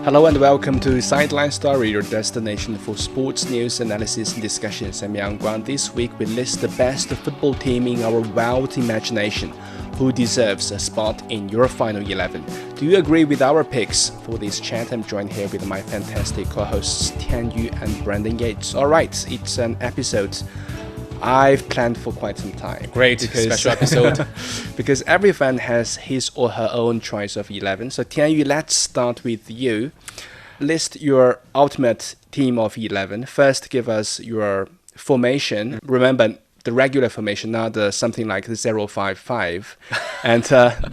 Hello and welcome to Sideline Story, your destination for sports news, analysis and discussions. I'm Yang Guang. This week we list the best football team in our wild imagination who deserves a spot in your final 11. Do you agree with our picks? For this chat, I'm joined here with my fantastic co-hosts Tian Yu and Brandon Yates. Alright, it's an episode I've planned for quite some time. Great, special episode. Because every fan has his or her own choice of 11. So Tianyu, let's start with you. List your ultimate team of 11. First, give us your formation. Remember, the regular formation, not something like the 055. And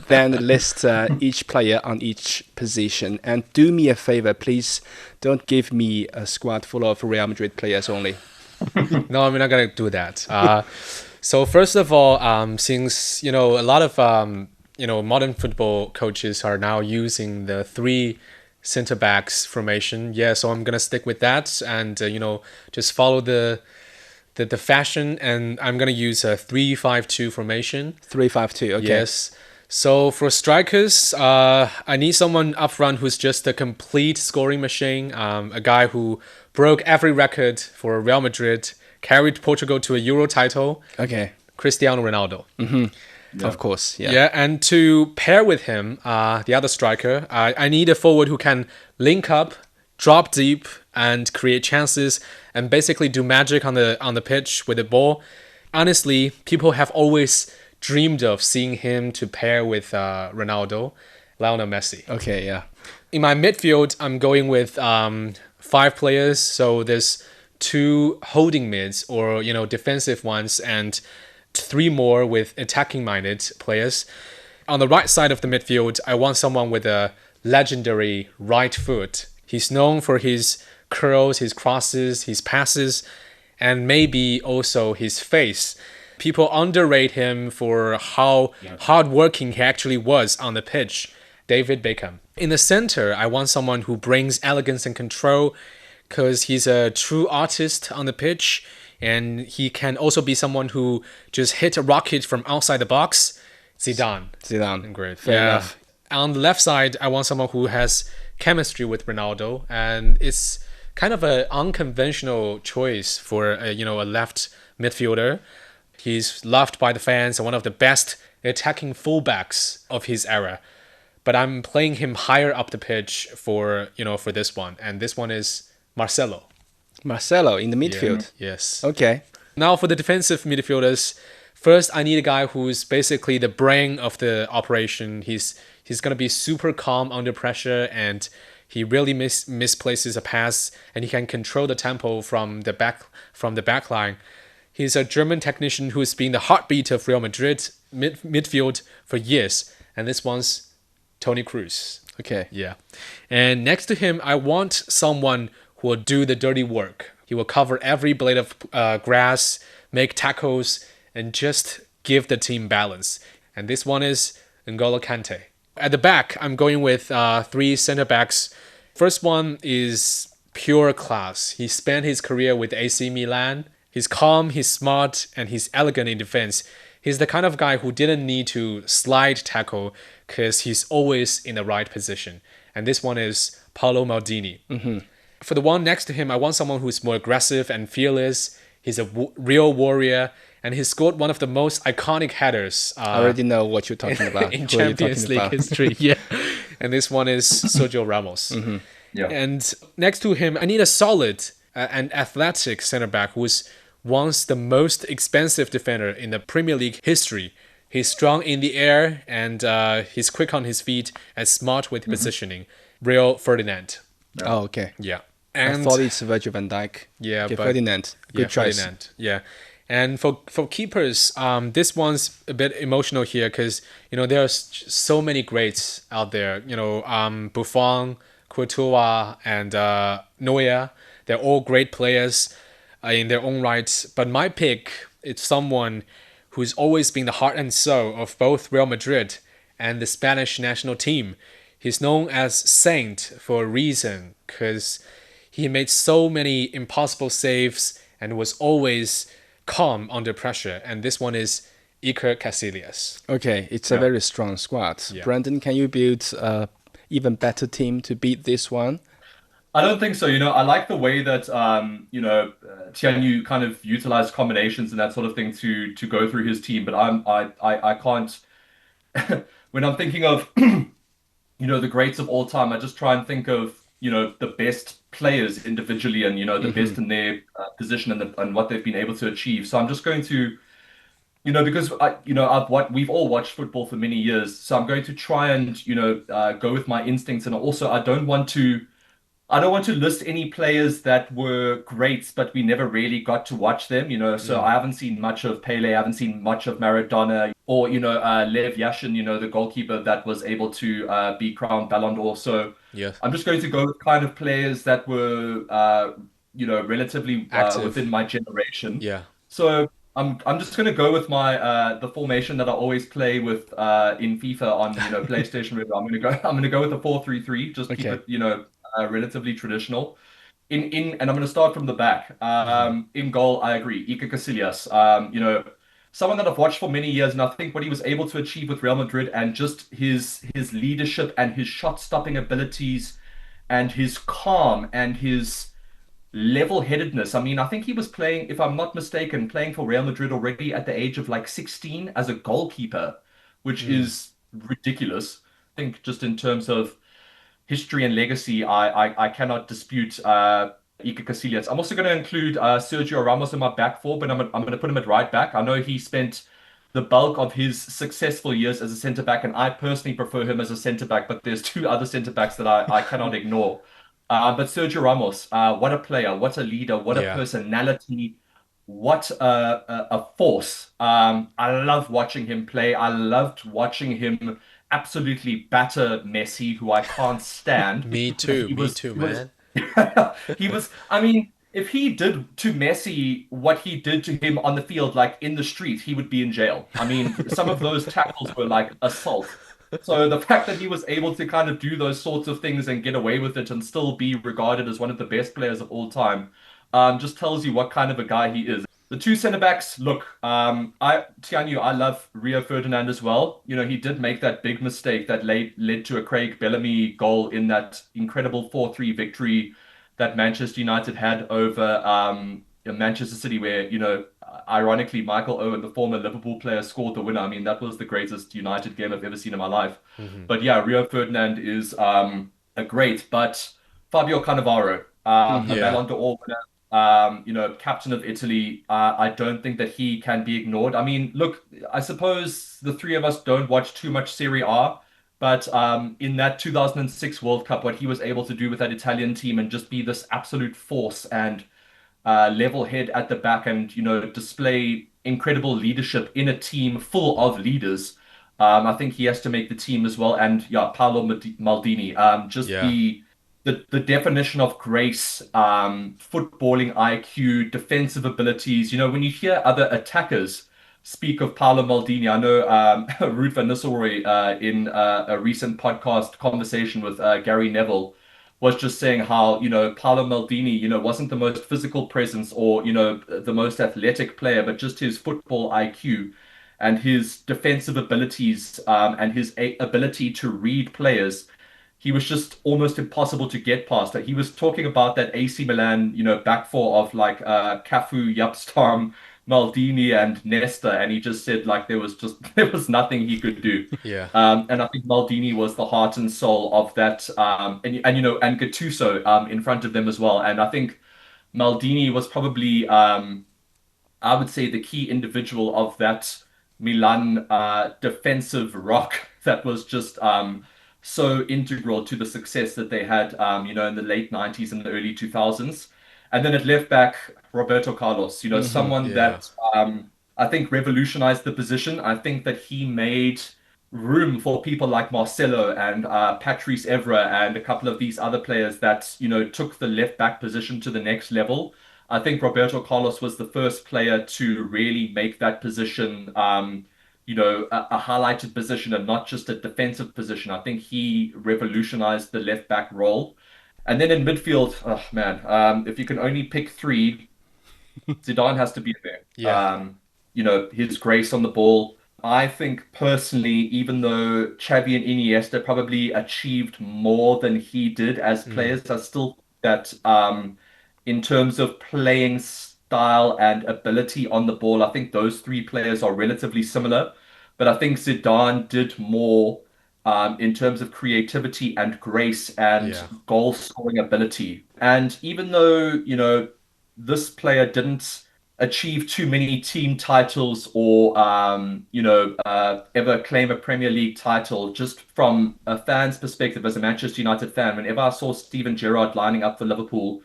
then list each player on each position. And do me a favor, please don't give me a squad full of Real Madrid players only. No, I'm not going to do that. So first of all, since, a lot of, modern football coaches are now using the 3 center backs formation. Yeah, so I'm going to stick with that and, just follow the fashion, and I'm going to use a 3-5-2 formation. 3-5-2, okay. Yes. So for strikers, I need someone up front who's just a complete scoring machine, a guy who broke every record for Real Madrid, carried Portugal to a Euro title. Okay. Cristiano Ronaldo. Mm-hmm. Yeah. Of course, yeah. Yeah, and to pair with him, the other striker, I need a forward who can link up, drop deep, and create chances, and basically do magic on the pitch with the ball. Honestly, people have always dreamed of seeing him to pair with Ronaldo, Lionel Messi. Okay, yeah. In my midfield, I'm going with 5 players. So there's 2 holding mids or defensive ones, and 3 more with attacking-minded players. On the right side of the midfield, I want someone with a legendary right foot. He's known for his curls, his crosses, his passes, and maybe also his face. People underrate him for how hardworking he actually was on the pitch. David Beckham. In the center, I want someone who brings elegance and control because he's a true artist on the pitch, and he can also be someone who just hit a rocket from outside the box. Zidane. Great. Fair enough. On the left side, I want someone who has chemistry with Ronaldo, and it's kind of an unconventional choice for a left midfielder. He's loved by the fans and one of the best attacking fullbacks of his era. But I'm playing him higher up the pitch for this one. And this one is Marcelo. Marcelo in the midfield? Yeah. Yes. Okay. Now for the defensive midfielders, first I need a guy who's basically the brain of the operation. He's going to be super calm under pressure, and he really misplaces a pass, and he can control the tempo from the back line. He's a German technician who's been the heartbeat of Real Madrid midfield for years. And this one's Toni Kroos. Okay. Yeah. And next to him, I want someone who will do the dirty work. He will cover every blade of grass, make tackles, and just give the team balance. And this one is N'Golo Kante. At the back, I'm going with 3 center backs. First one is pure class. He spent his career with AC Milan. He's calm, he's smart, and he's elegant in defense. He's the kind of guy who didn't need to slide tackle because he's always in the right position. And this one is Paolo Maldini. Mm-hmm. For the one next to him, I want someone who's more aggressive and fearless. He's a real warrior, and he scored one of the most iconic headers. I already know what you're talking about. In Champions League history, yeah. And this one is Sergio Ramos. Mm-hmm. Yeah. And next to him, I need a solid and athletic center back who's once the most expensive defender in the Premier League history. He's strong in the air, and he's quick on his feet and smart with positioning. Rio Ferdinand. Yeah. Oh, okay. Yeah. And I thought it's Virgil van Dijk. Yeah, okay, but Ferdinand. Good choice. Ferdinand. Yeah. And for keepers, this one's a bit emotional here because, there are so many greats out there. Buffon, Courtois, and Neuer. They're all great players in their own right. But my pick is someone who's always been the heart and soul of both Real Madrid and the Spanish national team. He's known as Saint for a reason because he made so many impossible saves and was always calm under pressure. And this one is Iker Casillas. Okay, it's a Yeah. very strong squad. Yeah. Brandon, can you build a even better team to beat this one? I don't think so. I like the way that Tianyu kind of utilized combinations and that sort of thing to go through his team, but I can't when I'm thinking of the greats of all time, I just try and think of the best players individually and the Hmm. best in their position and what they've been able to achieve. So I'm just going to because we've all watched football for many years, so I'm going to try and go with my instincts, and also I don't want to list any players that were greats, but we never really got to watch them, So Mm. I haven't seen much of Pele, I haven't seen much of Maradona, or Lev Yashin, the goalkeeper that was able to be crowned Ballon d'Or. So Yeah. I'm just going to go with kind of players that were, relatively within Active. my generation. Yeah. So I'm just going to go with my the formation that I always play with in FIFA on PlayStation. I'm going to go with the 4-3-3. Just keep Okay. it relatively traditional. And I'm going to start from the back. Hmm. In goal, I agree. Iker Casillas. Someone that I've watched for many years, and I think what he was able to achieve with Real Madrid and just his leadership and his shot stopping abilities and his calm and his level-headedness. I mean, I think he was playing, if I'm not mistaken, playing for Real Madrid already at the age of like 16 as a goalkeeper, which Mm. is ridiculous. I think just in terms of history and legacy, I cannot dispute Iker Casillas. I'm also going to include Sergio Ramos in my back four, but I'm going to put him at right back. I know he spent the bulk of his successful years as a centre back, and I personally prefer him as a centre back, but there's two other centre backs that I cannot ignore. But Sergio Ramos, what a player, what a leader, what a Yeah. personality, what a force. I love watching him play. I loved watching him absolutely batter Messi, who I can't stand Me because too. he Me was too, he was man. he was. I mean, if he did to Messi what he did to him on the field, like in the street, he would be in jail. I mean, some of those tackles were like assault. So the fact that he was able to kind of do those sorts of things and get away with it and still be regarded as one of the best players of all time, just tells you what kind of a guy he is. The two centre backs, look, Tianyu, I love Rio Ferdinand as well. He did make that big mistake that led to a Craig Bellamy goal in that incredible 4-3 victory that Manchester United had over Manchester City, where, ironically, Michael Owen, the former Liverpool player, scored the winner. I mean, that was the greatest United game I've ever seen in my life. Hmm. But yeah, Rio Ferdinand is a great, but Fabio Cannavaro, a Hmm. Yeah. Ballon d'Or winner, captain of Italy. I don't think that he can be ignored. I mean, look, I suppose the three of us don't watch too much Serie A, but in that 2006 World Cup, what he was able to do with that Italian team and just be this absolute force and level head at the back and, display incredible leadership in a team full of leaders. I think he has to make the team as well. And yeah, Paolo Maldini, just Yeah. the definition of grace, footballing IQ, defensive abilities. When you hear other attackers speak of Paolo Maldini, I know Ruud van Nistelrooy in a recent podcast conversation with Gary Neville was just saying how, Paolo Maldini, wasn't the most physical presence or, the most athletic player, but just his football IQ and his defensive abilities and his ability to read players. He was just almost impossible to get past. He was talking about that AC Milan, back four of like Cafu, Yapstam, Maldini, and Nesta, and he just said like there was nothing he could do. Yeah. And I think Maldini was the heart and soul of that, and Gattuso in front of them as well. And I think Maldini was probably I would say the key individual of that Milan defensive rock that was just so integral to the success that they had, in the late 90s and the early 2000s. And then at left back, Roberto Carlos, Hmm. someone Yeah. that I think revolutionized the position. I think that he made room for people like Marcelo and Patrice Evra and a couple of these other players that, took the left back position to the next level. I think Roberto Carlos was the first player to really make that position, a highlighted position and not just a defensive position. I think he revolutionized the left back role. And then in midfield, oh man, if you can only pick three, Zidane has to be there. Yeah. his grace on the ball. I think personally, even though Xavi and Iniesta probably achieved more than he did as Mm. players, I still think that in terms of playing style and ability on the ball, I think those three players are relatively similar. But I think Zidane did more in terms of creativity and grace and Yeah. goal scoring ability. And even though, this player didn't achieve too many team titles or ever claim a Premier League title. Just from a fan's perspective, as a Manchester United fan, whenever I saw Steven Gerrard lining up for Liverpool,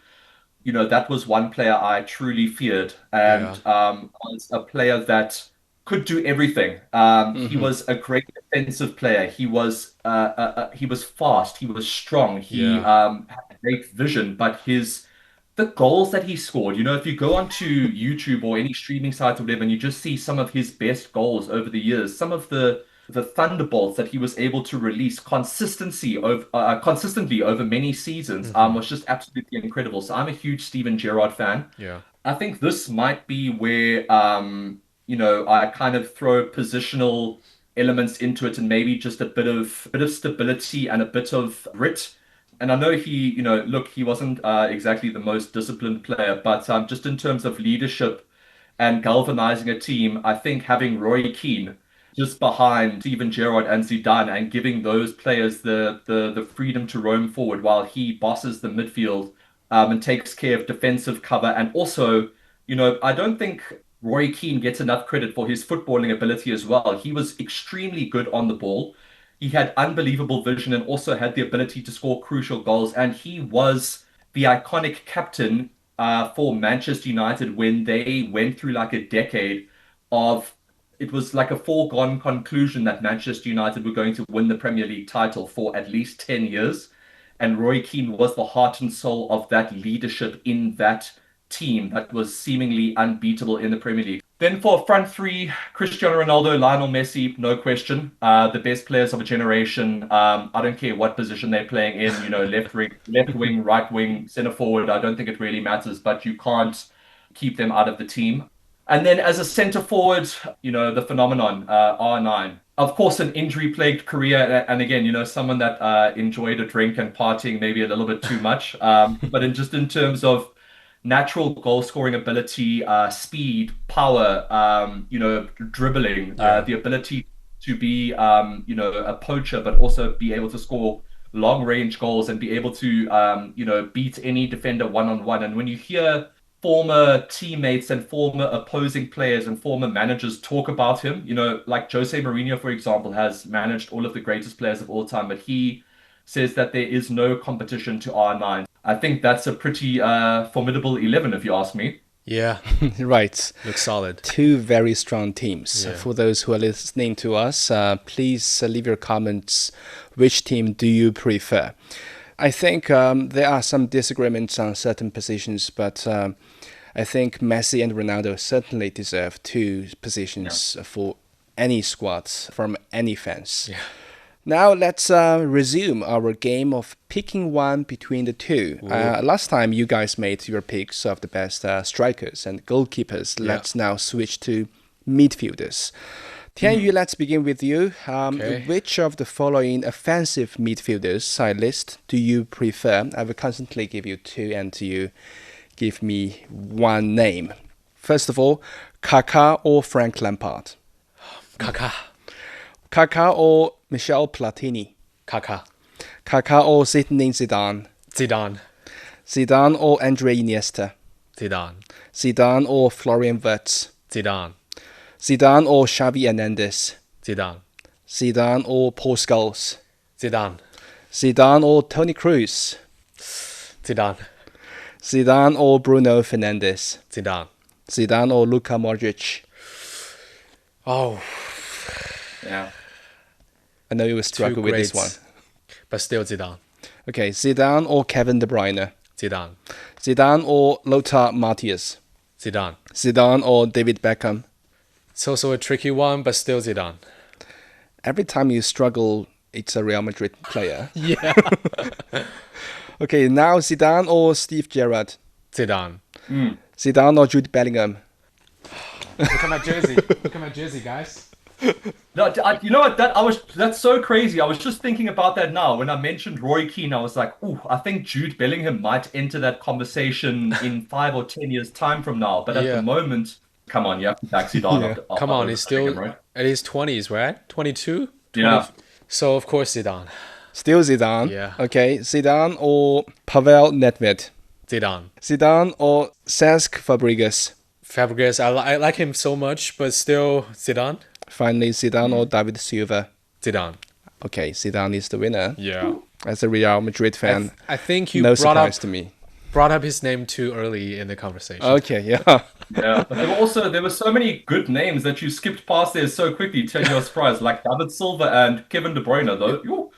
that was one player I truly feared, Yeah. and was a player that could do everything. He Hmm. was a great defensive player. He was fast. He was strong. He Yeah. had great vision, but the goals that he scored, if you go onto YouTube or any streaming site or whatever, and you just see some of his best goals over the years, some of the thunderbolts that he was able to release consistently over many seasons Hmm. was just absolutely incredible. So I'm a huge Steven Gerrard fan. Yeah. I think this might be where I kind of throw positional elements into it and maybe just a bit of stability and a bit of grit. And I know look, he wasn't exactly the most disciplined player, but just in terms of leadership and galvanizing a team, I think having Roy Keane just behind Steven Gerrard and Zidane and giving those players the freedom to roam forward while he bosses the midfield and takes care of defensive cover. And also, I don't think Roy Keane gets enough credit for his footballing ability as well. He was extremely good on the ball. He had unbelievable vision and also had the ability to score crucial goals. And he was the iconic captain for Manchester United when they went through like a decade of it was like a foregone conclusion that Manchester United were going to win the Premier League title for at least 10 years. And Roy Keane was the heart and soul of that leadership in that team that was seemingly unbeatable in the Premier League. Then for front three, Cristiano Ronaldo, Lionel Messi, no question. The best players of a generation. I don't care what position they're playing in, left wing, right wing, center forward. I don't think it really matters, but you can't keep them out of the team. And then as a center forward, the phenomenon, R9. Of course, an injury-plagued career, and again, someone that enjoyed a drink and partying maybe a little bit too much. But in terms of natural goal scoring ability, speed, power, dribbling, Yeah. the ability to be, a poacher, but also be able to score long range goals and be able to, beat any defender one on one. And when you hear former teammates and former opposing players and former managers talk about him, like Jose Mourinho, for example, has managed all of the greatest players of all time, but he says that there is no competition to R9. I think that's a pretty formidable 11, if you ask me. Yeah. Right. Looks solid. Two very strong teams. Yeah. For those who are listening to us, please leave your comments. Which team do you prefer? I think there are some disagreements on certain positions, but I think Messi and Ronaldo certainly deserve two Yeah. positions for any squad from any fans. Yeah. Now let's resume our game of picking one between the two. Last time you guys made your picks of the best strikers and goalkeepers. Yeah. Let's now switch to midfielders. Tianyu, let's begin with you. Okay. Which of the following offensive midfielders I list do you prefer? I will constantly give you two and you give me one name. First of all, Kaká or Frank Lampard? Kaká. Kaká or Michel Platini? Kaká. Kaká or Zinedine Zidane? Zidane. Zidane or Andre Iniesta? Zidane. Zidane or Florian Wirtz? Zidane. Zidane or Xavi Hernandez? Zidane. Zidane or Paul Scholes? Zidane. Zidane or Toni Kroos? Zidane. Zidane or Bruno Fernandes? Zidane. Zidane or Luka Modric? Oh, Yeah. I know you will two struggle with this greats. one. But still Zidane. Okay, Zidane or Kevin De Bruyne? Zidane. Zidane or Lothar Matthäus? Zidane. Zidane or David Beckham? It's also a tricky one, but still Zidane. Every time you struggle, it's a Real Madrid player. Yeah. Okay, now Zidane or Steve Gerrard? Zidane. Zidane or Jude Bellingham? Look at my jersey. Look at my jersey, guys. No, you know what? That's so crazy. I was just thinking about that now. When I mentioned Roy Keane, I was like, "Ooh, I think Jude Bellingham might enter that conversation in 5 or 10 years' time from now." But at the Yeah. moment, come on, you have to back Zidane Yeah. Come on, he's overtaking him, still right? at his 20s, right? 22? 20. Yeah. So, of course, Zidane. Still Zidane. Yeah. Okay, Zidane or Pavel Nedved? Zidane. Zidane or Cesc Fabregas? Fabregas, I like him so much, but still Zidane. Finally, Zidane or David Silva? Zidane. Okay, Zidane is the winner. Yeah. As a Real Madrid fan, I think you no brought surprise up to me. his name too early in the conversation. Okay, yeah. Yeah, but there were so many good names that you skipped past there so quickly to your surprise, like David Silva and Kevin De Bruyne, though. Yo.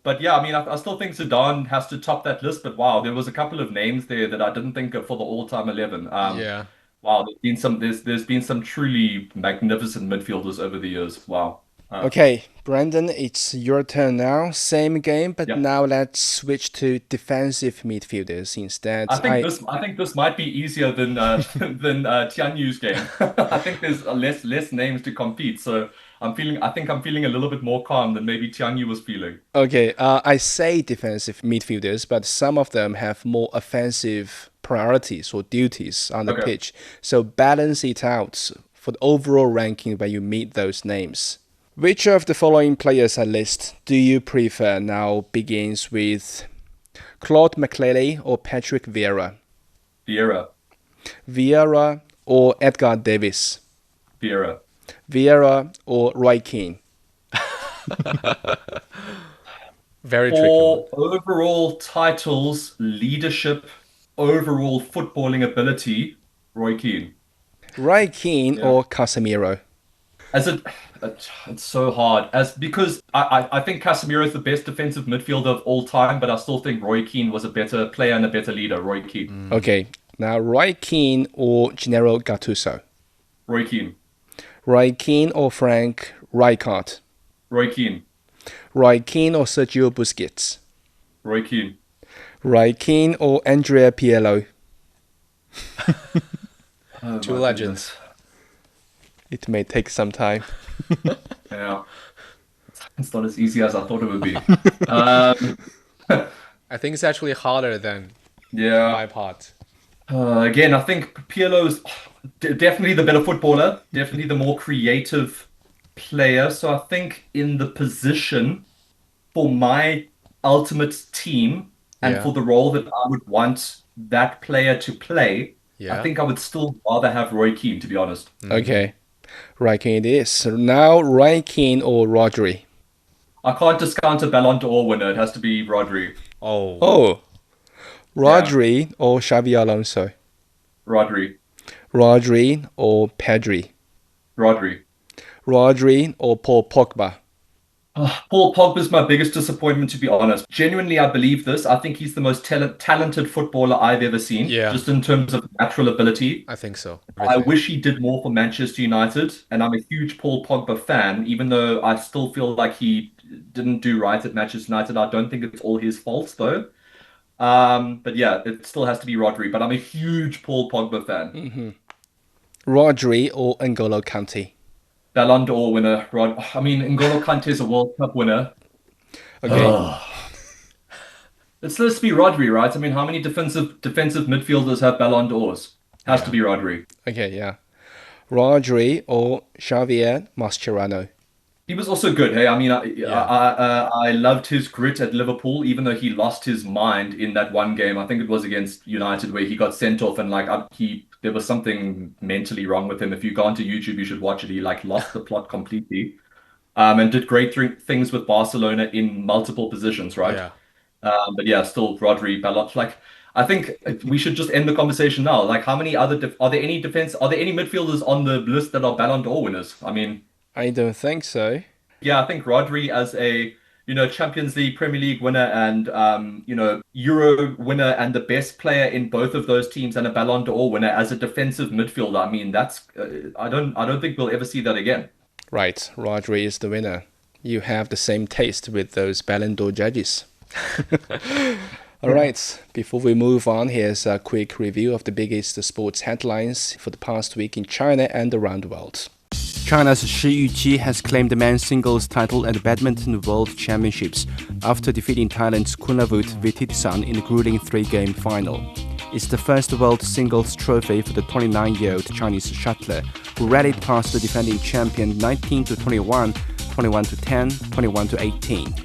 But yeah, I mean, I still think Zidane has to top that list. But wow, there was a couple of names there that I didn't think of for the all-time 11. Yeah. Wow, there's been some truly magnificent midfielders over the years. Wow. Okay, Brandon, it's your turn now. Same game, but Yeah. now let's switch to defensive midfielders instead. I think this might be easier than than Tian Yu's game. I think there's less names to compete, so I think I'm feeling a little bit more calm than maybe Tian Yu was feeling. Okay, I say defensive midfielders, but some of them have more offensive priorities or duties on the Okay. pitch. So balance it out for the overall ranking when you meet those names. Which of the following players I list do you prefer? Now begins with Claude McLeary or Patrick Vieira? Vieira, Vieira or Edgar Davis? Vieira, Vieira or Roy Keane? Very tricky one. for overall titles, leadership, overall footballing ability, Roy Keane. Roy Keane Yeah. or Casemiro? As it's so hard because I think Casemiro is the best defensive midfielder of all time, but I still think Roy Keane was a better player and a better leader. Roy Keane. Okay, now Roy Keane or Gennaro Gattuso? Roy Keane. Roy Keane or Frank Rijkaard? Roy Keane. Roy Keane or Sergio Busquets? Roy Keane. Roy Keane or Andrea Pirlo? Oh, Two my legends. It may take some time. goodness. Yeah. It's not as easy as I thought it would be. Um, I think it's actually harder than yeah. my part. Again, I think Pirlo's definitely the better footballer, definitely the more creative player. So I think in the position for my ultimate team and Yeah. for the role that I would want that player to play, Yeah. I think I would still rather have Roy Keane, to be honest. Okay, Roy Keane it is. So now Roy Keane or Rodri? I can't discount a Ballon d'Or winner. It has to be Rodri. Oh. Oh, Rodri or Xavi Alonso? Rodri. Rodri or Pedri? Rodri. Rodri or Paul Pogba? Paul Pogba's my biggest disappointment, to be honest. Genuinely, I believe this. I think he's the most talented footballer I've ever seen, Yeah. just in terms of natural ability. I think so. I wish he did more for Manchester United, and I'm a huge Paul Pogba fan, even though I still feel like he didn't do right at Manchester United. I don't think it's all his fault, though. But yeah, it still has to be Rodri, but I'm a huge Paul Pogba fan. Rodri or N'Golo Kante? Ballon d'Or winner, I mean, N'Golo Kante is a World Cup winner. Okay, Let's be Rodri, right? I mean, how many defensive midfielders have Ballon d'Ors? Has to be Rodri. okay, yeah. Rodri or Xavier Mascherano? He was also good. Hey, I mean, I loved his grit at Liverpool, even though he lost his mind in that one game. I think it was against United where he got sent off, and like there was something mentally wrong with him. If you go onto YouTube, you should watch it. He like lost the plot completely, and did great things with Barcelona in multiple positions, right? Yeah. But yeah, still Rodri, Ballot. Like, I think we should just end the conversation now. Like, how many other are there any midfielders on the list that are Ballon d'Or winners? I mean, I don't think so. yeah, I think Rodri as a Champions League, Premier League winner, and Euro winner, and the best player in both of those teams, and a Ballon d'Or winner as a defensive midfielder. I mean, that's I don't think we'll ever see that again. Right, Rodri is the winner. You have the same taste with those Ballon d'Or judges. All right, before we move on, here's a quick review of the biggest sports headlines for the past week in China and around the world. China's Shi Yuqi has claimed the men's singles title at the Badminton World Championships after defeating Thailand's Kunlavut Vititsan in the grueling 3-game final. It's the first world singles trophy for the 29-year-old Chinese shuttler, who rallied past the defending champion 19-21, 21-10, 21-18.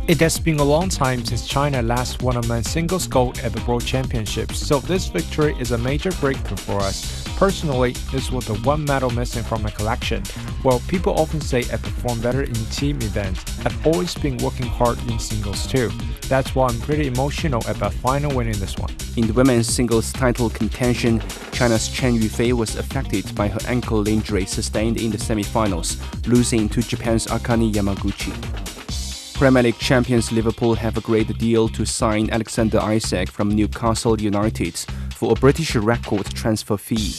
It has been a long time since China last won a men's singles gold at the World Championships, so this victory is a major breakthrough for us. Personally, this was the one medal missing from my collection. Well, people often say I perform better in team events. I've always been working hard in singles too. That's why I'm pretty emotional about finally winning this one. In the women's singles title contention, China's Chen Yufei was affected by her ankle injury sustained in the semi-finals, losing to Japan's Akane Yamaguchi. Premier League champions Liverpool have agreed a deal to sign Alexander Isak from Newcastle United for a British record transfer fee.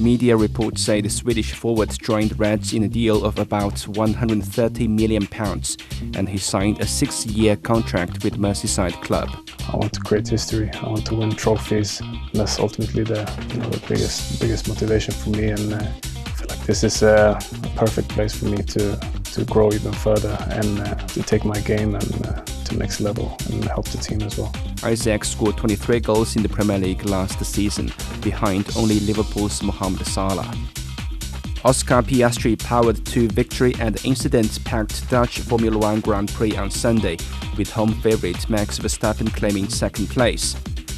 Media reports say the Swedish forward joined Reds in a deal of about £130 million, and he signed a 6-year contract with Merseyside club. I want to create history. I want to win trophies. That's ultimately the biggest motivation for me, and I feel like this is a perfect place for me to grow even further and to take my game and to the next level and help the team as well. Isak scored 23 goals in the Premier League last season, behind only Liverpool's Mohamed Salah. Oscar Piastri powered to victory at the incident-packed Dutch Formula One Grand Prix on Sunday, with home favourite Max Verstappen claiming second place.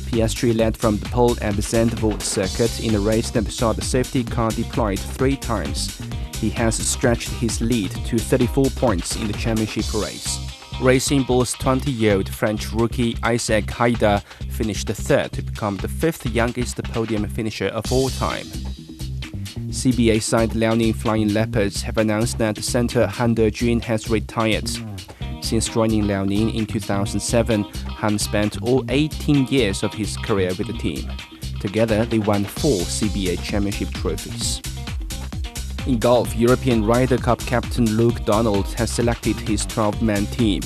Piastri led from the pole at the Zandvoort circuit in a race that saw the safety car deployed 3 times. He has stretched his lead to 34 points in the championship race. Racing Bull's 20-year-old French rookie Isaac Haida finished third to become the 5th youngest podium finisher of all time. CBA side Liaoning Flying Leopards have announced that centre Han De-jun has retired. Since joining Liaoning in 2007, Han spent all 18 years of his career with the team. Together, they won 4 CBA championship trophies. In golf, European Ryder Cup captain Luke Donald has selected his 12-man team.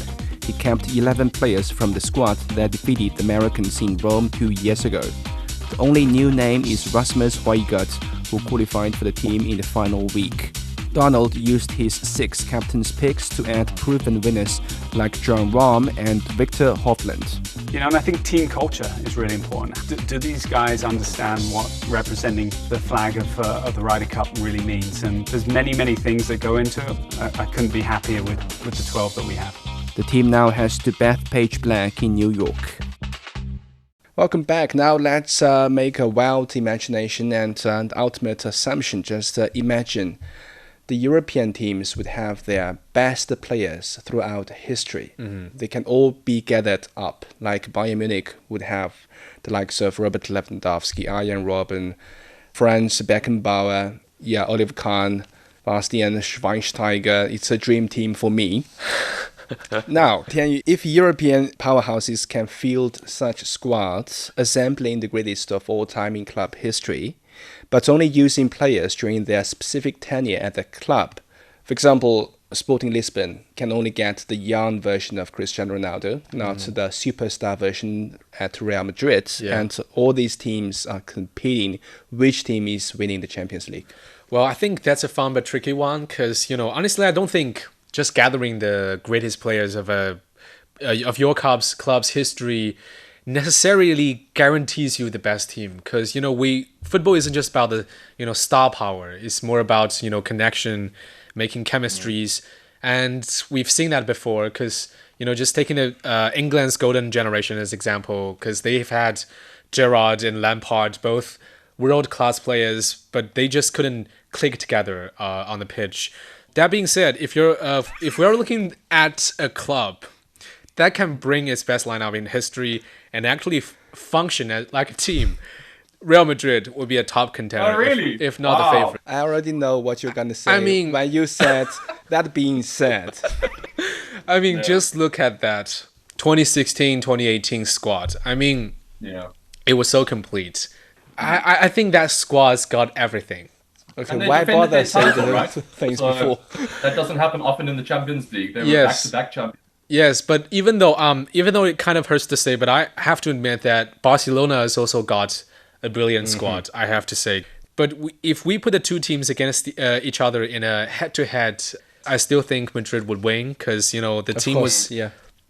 He kept 11 players from the squad that defeated the Americans in Rome 2 years ago. The only new name is Rasmus Højgaard, who qualified for the team in the final week. Donald used his 6 captain's picks to add proven winners like John Rahm and Victor Hovland. And I think team culture is really important. Do these guys understand what representing the flag of the Ryder Cup really means? And there's many things that go into it. I couldn't be happier with the 12 that we have. The team now has to Bethpage Black in New York. Welcome back. Now let's make a wild imagination and an ultimate assumption. Just imagine the European teams would have their best players throughout history. They can all be gathered up, like Bayern Munich would have the likes of Robert Lewandowski, Arjen Robben, Franz Beckenbauer, Oliver Kahn, Bastian Schweinsteiger. It's a dream team for me. Now, Tianyu, if European powerhouses can field such squads, assembling the greatest of all time in club history, but only using players during their specific tenure at the club. For example, Sporting Lisbon can only get the young version of Cristiano Ronaldo, not the superstar version at Real Madrid. Yeah. And all these teams are competing. Which team is winning the Champions League? Well, I think that's a fun but tricky one because, honestly, I don't think just gathering the greatest players of your club's history necessarily guarantees you the best team because football isn't just about the star power. It's more about connection, making chemistries, and we've seen that before because just taking England's golden generation as example because they've had Gerrard and Lampard, both world-class players, but they just couldn't click together on the pitch. That being said, if we're looking at a club that can bring its best lineup in history and actually function like a team, Real Madrid will be a top contender. Oh, really? If not the favorite. I already know what you're going to say. When you said, that being said. Just look at that 2016-2018 squad. It was so complete. I think that squad's got everything. Okay, why bother saying things before? That doesn't happen often in the Champions League. They were back-to-back champions. Yes, but even though it kind of hurts to say, but I have to admit that Barcelona has also got a brilliant squad, I have to say. But if we put the two teams against each other in a head-to-head, I still think Madrid would win because, the team was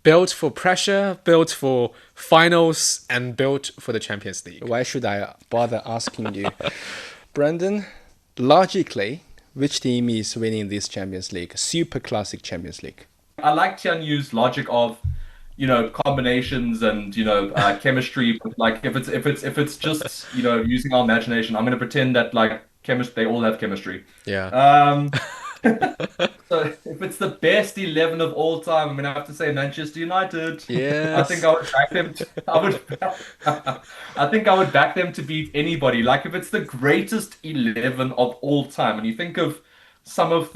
built for pressure, built for finals, and built for the Champions League. Why should I bother asking you? Brandon, logically, which team is winning this Champions League? Super classic Champions League. I like Tian Yu's logic of, combinations and chemistry. But like if it's just using our imagination, I'm going to pretend that like they all have chemistry. Yeah. So if it's the best 11 of all time, I'm going to have to say Manchester United. Yes. I think I would back them. I think I would back them to beat anybody. Like if it's the greatest 11 of all time, and you think of some of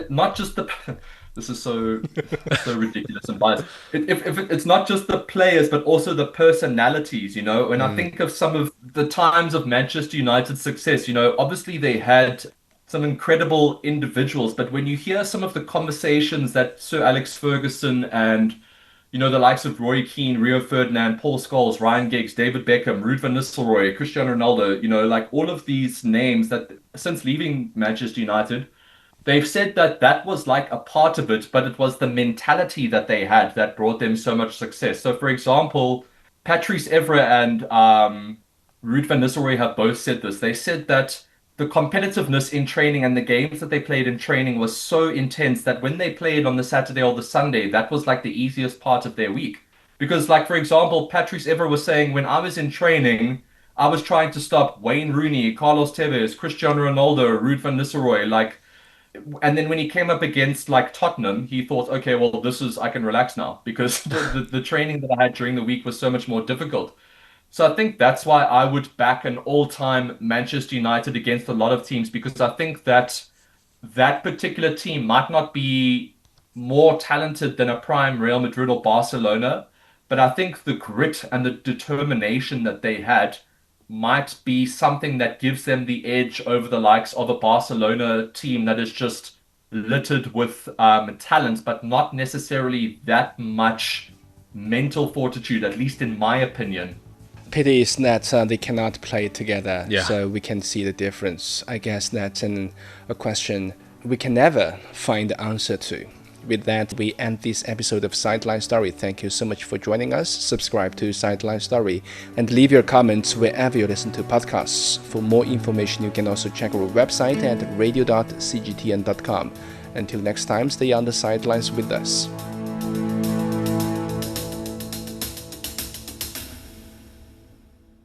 not just the. This is so ridiculous and biased. If it's not just the players, but also the personalities, When I think of some of the times of Manchester United's success, obviously they had some incredible individuals, but when you hear some of the conversations that Sir Alex Ferguson and the likes of Roy Keane, Rio Ferdinand, Paul Scholes, Ryan Giggs, David Beckham, Ruud van Nistelrooy, Cristiano Ronaldo, like all of these names that since leaving Manchester United, they've said that was like a part of it, but it was the mentality that they had that brought them so much success. So, for example, Patrice Evra and Ruud van Nistelrooy have both said this. They said that the competitiveness in training and the games that they played in training was so intense that when they played on the Saturday or the Sunday, that was like the easiest part of their week. Because, like, for example, Patrice Evra was saying, when I was in training, I was trying to stop Wayne Rooney, Carlos Tevez, Cristiano Ronaldo, Ruud van Nistelrooy, and then when he came up against like Tottenham, he thought, okay, well, I can relax now because the training that I had during the week was so much more difficult. So I think that's why I would back an all-time Manchester United against a lot of teams, because I think that particular team might not be more talented than a prime Real Madrid or Barcelona, but I think the grit and the determination that they had might be something that gives them the edge over the likes of a Barcelona team that is just littered with talent, but not necessarily that much mental fortitude, at least in my opinion. Pity is that they cannot play together, Yeah. so we can see the difference. I guess that's a question we can never find the answer to. With that, we end this episode of Sideline Story. Thank you so much for joining us. Subscribe to Sideline Story and leave your comments wherever you listen to podcasts. For more information, you can also check our website at radio.cgtn.com. Until next time, stay on the sidelines with us.